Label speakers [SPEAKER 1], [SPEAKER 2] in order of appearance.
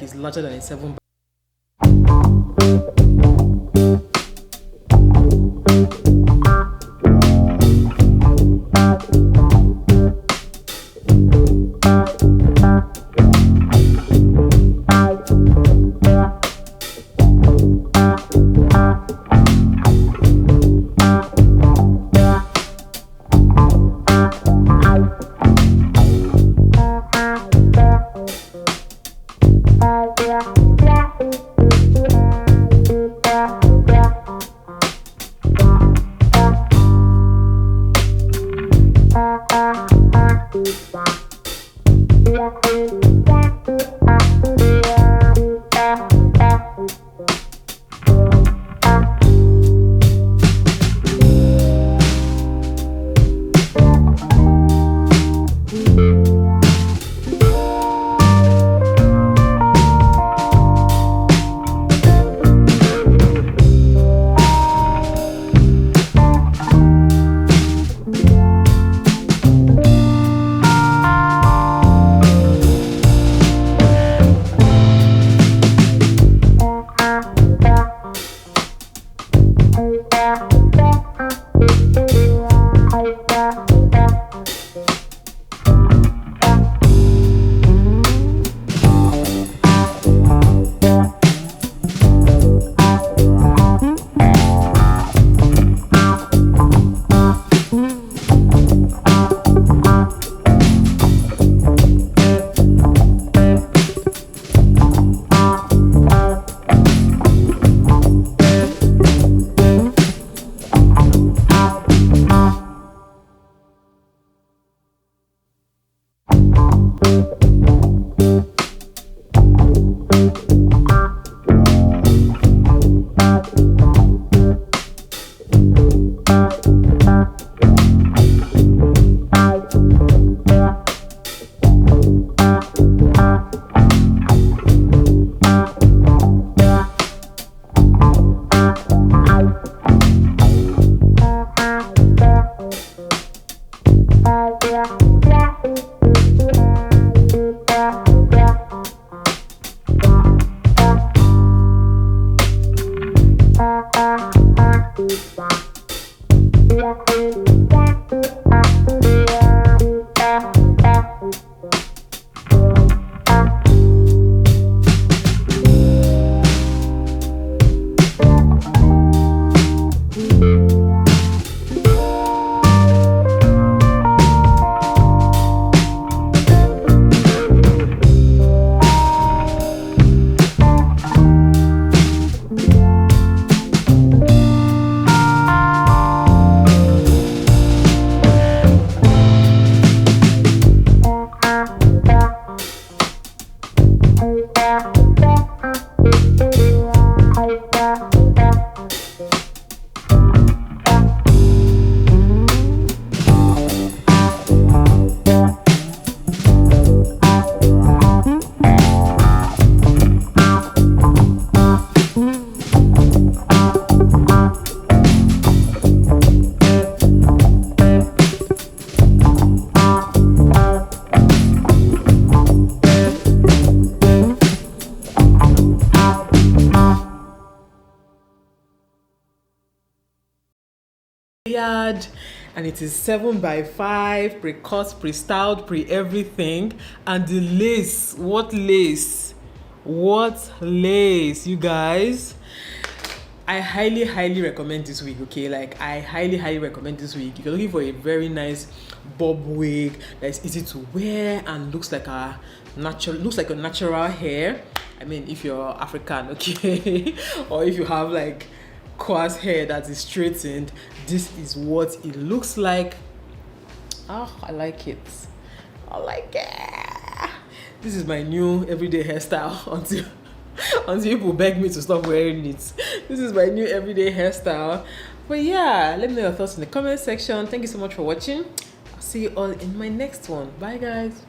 [SPEAKER 1] Is larger than a 7. And it is 7x5, pre-cut, pre-styled, pre-everything. And the lace, what lace, you guys. I highly recommend this wig. Okay, like I highly recommend this wig if you're looking for a very nice bob wig that's easy to wear and looks like a natural hair. I mean, if you're African, okay, or if you have like coarse hair that is straightened, this is what it looks like. Oh, I like it. This is my new everyday hairstyle until people beg me to stop wearing it. This is my new everyday hairstyle. But yeah, let me know your thoughts in the comment section. Thank you so much for watching. I'll see you all in my next one. Bye guys.